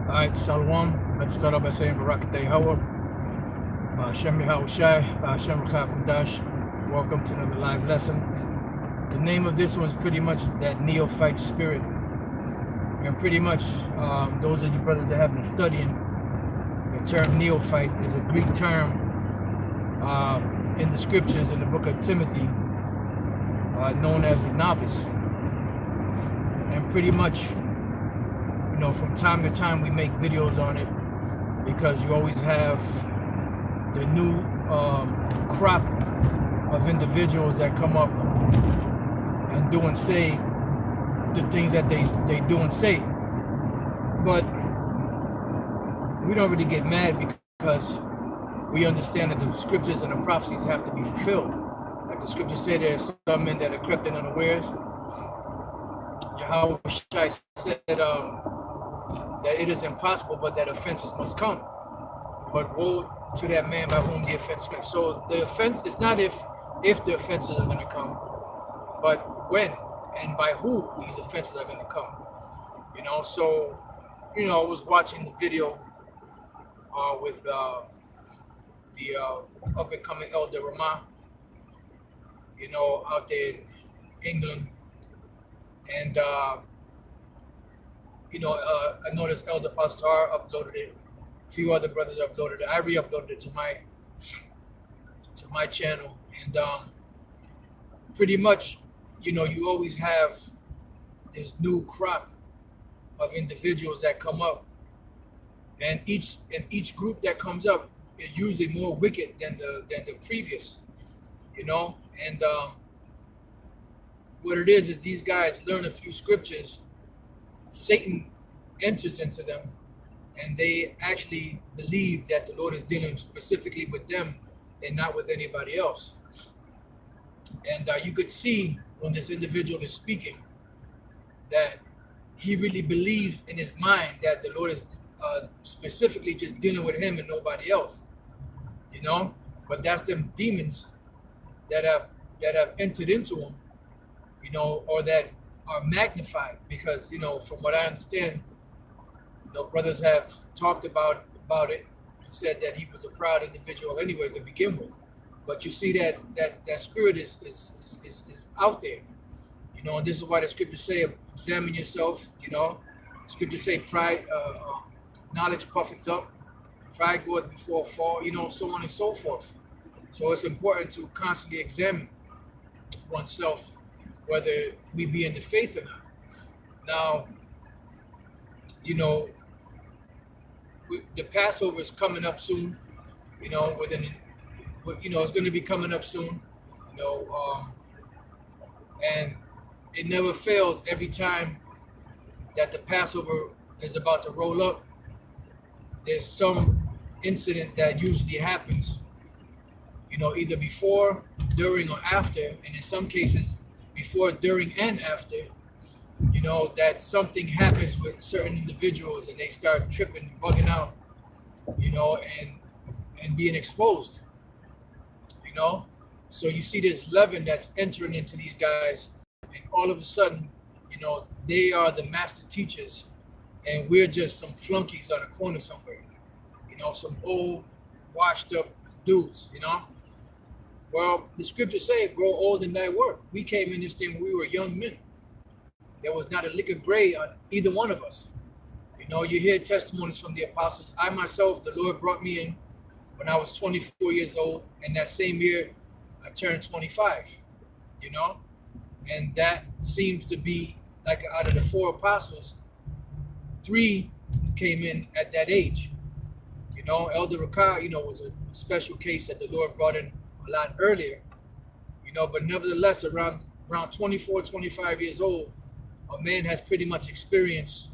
Alright, Shalom. Let's start off by saying Barakatay Hawa. Shem Shai, Shem Kudash. Welcome to another live lesson. The name of this one is pretty much that Neophyte spirit. And pretty much, those of you brothers that have been studying, the term Neophyte is a Greek term in the scriptures in the book of Timothy, known as a novice. And pretty much, from time to time we make videos on it because you always have the new crop of individuals that come up and do and say the things that they do and say. But we don't really get mad because we understand that the scriptures and the prophecies have to be fulfilled. Like the scriptures say, there are some men that are crept in unawares. Yahweh Shai said that it is impossible, but that offenses must come. But woe to that man by whom the offense comes. So the offense, it's not if the offenses are going to come, but when and by who these offenses are going to come. So, I was watching the video with the up-and-coming Elder Ramah, out there in England. And, I noticed Elder Pastor uploaded it. A few other brothers uploaded it. I re-uploaded it to my channel. And pretty much, you always have this new crop of individuals that come up. And each group that comes up is usually more wicked than the previous, And what it is these guys learn a few scriptures, Satan enters into them, and they actually believe that the Lord is dealing specifically with them and not with anybody else. And you could see when this individual is speaking that he really believes in his mind that the Lord is specifically just dealing with him and nobody else, But that's them demons that have entered into him, or that are magnified, because from what I understand, brothers have talked about it and said that he was a proud individual anyway to begin with. But you see that spirit is out there, and this is why the scriptures say, examine yourself. Scriptures say pride, knowledge puffeth up, pride goeth before a fall, so on and so forth. So it's important to constantly examine oneself, whether we be in the faith or not. Now, the Passover is coming up soon, it's going to be coming up soon, and it never fails. Every time that the Passover is about to roll up, there's some incident that usually happens, either before, during, or after, and in some cases, before, during, and after, that something happens with certain individuals and they start tripping, bugging out, and being exposed, So you see this leaven that's entering into these guys, and all of a sudden, they are the master teachers, and we're just some flunkies on a corner somewhere, some old, washed up dudes, Well, the scriptures say, grow old in thy work. We came in this thing when we were young men. There was not a lick of gray on either one of us. You hear testimonies from the apostles. I myself, the Lord brought me in when I was 24 years old, and that same year I turned 25, And that seems to be like out of the 4 apostles, 3 came in at that age. Elder Rakah, was a special case that the Lord brought in a lot earlier, but nevertheless, around 24, 25 years old, a man has pretty much experienced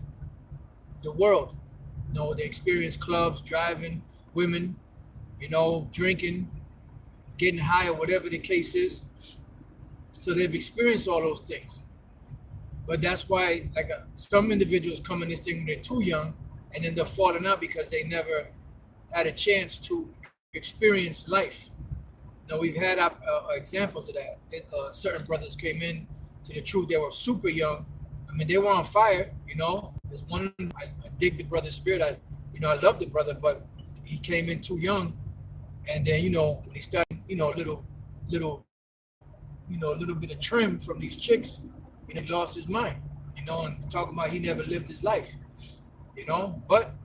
the world. They experience clubs, driving, women, drinking, getting high, or whatever the case is. So they've experienced all those things. But that's why, some individuals come in this thing when they're too young and end up falling out because they never had a chance to experience life. We've had examples of that. Certain brothers came in to the truth. They were super young. I mean, they were on fire, There's one I dig the brother's spirit. I love the brother, but he came in too young, and then when he started, little, a little bit of trim from these chicks, he lost his mind, and talking about he never lived his life, but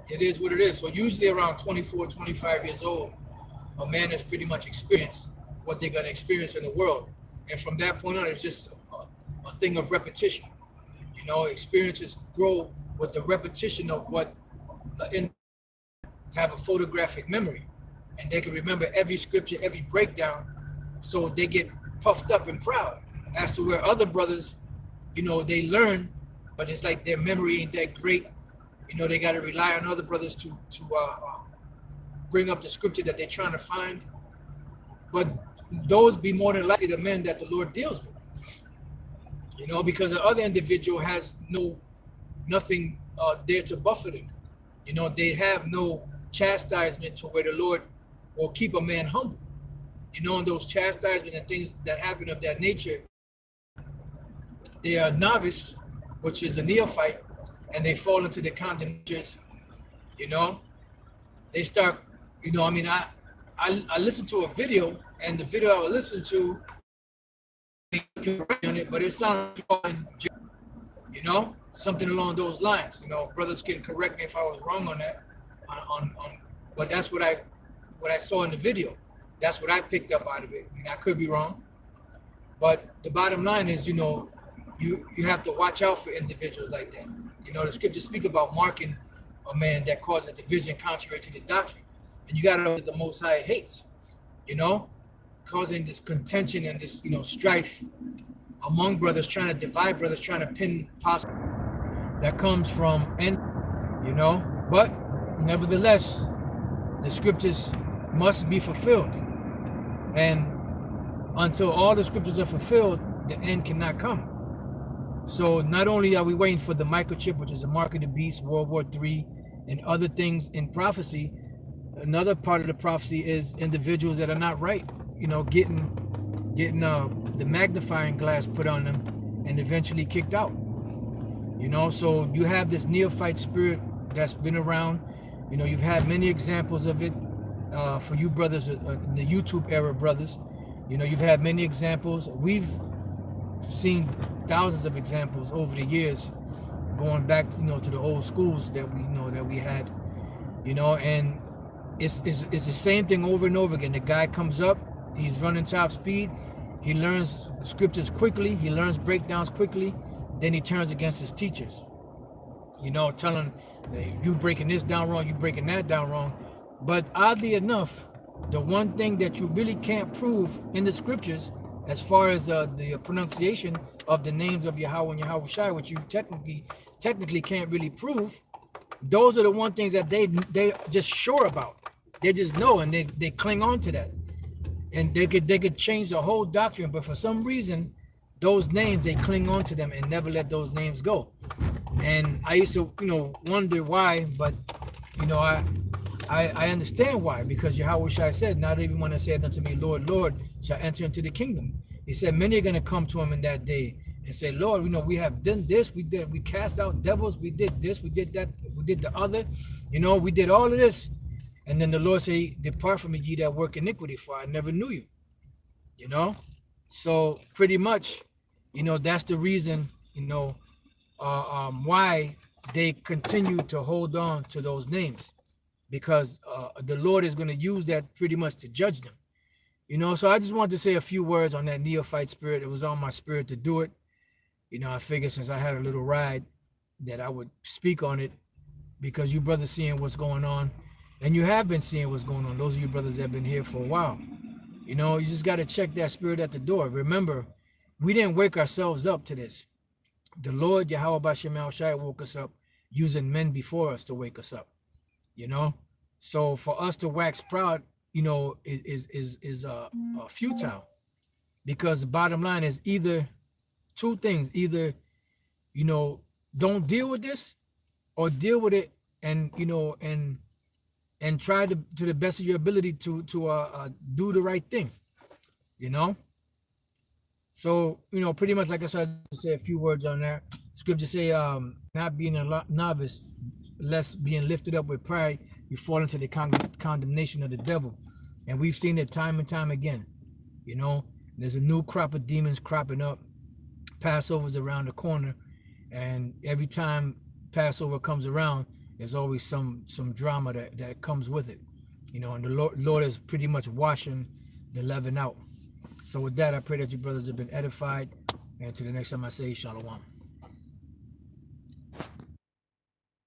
it is what it is. So usually around 24, 25 years old, a man has pretty much experienced what they're going to experience in the world. And from that point on, it's just a thing of repetition. Experiences grow with the repetition of what have a photographic memory. And they can remember every scripture, every breakdown. So they get puffed up and proud. As to where other brothers, they learn, but it's like their memory ain't that great. They got to rely on other brothers to bring up the scripture that they're trying to find. But those be more than likely the men that the Lord deals with. Because the other individual has nothing there to buffet him. They have no chastisement to where the Lord will keep a man humble. And those chastisement and things that happen of that nature, they are novice, which is a neophyte, and they fall into the condemnations. They start, I listened to a video, and the video I was listening to, on it, but it sounds something along those lines. Brothers can correct me if I was wrong on that. But that's what I saw in the video. That's what I picked up out of it. I could be wrong, but the bottom line is, you have to watch out for individuals like that. The scriptures speak about marking a man that causes division contrary to the doctrine, and you got to know that the Most High hates. Causing this contention and this, strife among brothers, trying to divide brothers, trying to pin possible that comes from, but nevertheless, the scriptures must be fulfilled. And until all the scriptures are fulfilled, the end cannot come. So not only are we waiting for the microchip, which is a mark of the beast, World War III, and other things in prophecy, another part of the prophecy is individuals that are not right, getting the magnifying glass put on them and eventually kicked out. So you have this neophyte spirit that's been around. You've had many examples of it for you brothers, in the YouTube era brothers. You've had many examples. We've seen thousands of examples over the years, going back, to the old schools that we had, and it's the same thing over and over again. The guy comes up, he's running top speed, he learns scriptures quickly, he learns breakdowns quickly, then he turns against his teachers, telling you breaking this down wrong, you breaking that down wrong. But oddly enough, the one thing that you really can't prove in the scriptures, as far as the pronunciation of the names of Yahweh and Yahweh Shai, which you technically can't really prove, those are the one things that they just sure about. They just know, and they cling on to that, and they could change the whole doctrine, but for some reason, those names, they cling on to them and never let those names go. And I used to wonder why, but I understand why, because Yahweh Shai said, not everyone that saith unto me, Lord, Lord, shall enter into the kingdom. He said, many are going to come to him in that day and say, Lord, we have done this, we cast out devils, we did this, we did that, we did the other, we did all of this. And then the Lord say, depart from me, ye that work iniquity, for I never knew you. So pretty much, that's the reason, why they continue to hold on to those names, because the Lord is going to use that pretty much to judge them. So I just wanted to say a few words on that neophyte spirit. It was on my spirit to do it. I figured since I had a little ride that I would speak on it, because you brothers seeing what's going on, and you have been seeing what's going on. Those of you brothers that have been here for a while, you just got to check that spirit at the door. Remember, we didn't wake ourselves up to this. The Lord, Yahweh Bashem Shai, woke us up using men before us to wake us up. So for us to wax proud, is futile, because the bottom line is either two things: either don't deal with this, or deal with it and and try to the best of your ability to do the right thing. So pretty much, like I said, to say a few words on that. Scripture say, not being a novice, lest being lifted up with pride, you fall into the condemnation of the devil. And we've seen it time and time again. You know, there's a new crop of demons cropping up. Passover's around the corner, and every time Passover comes around, there's always some drama that comes with it. You know, and the Lord is pretty much washing the leaven out. So with that, I pray that you brothers have been edified. And to the next time I say, Shalom.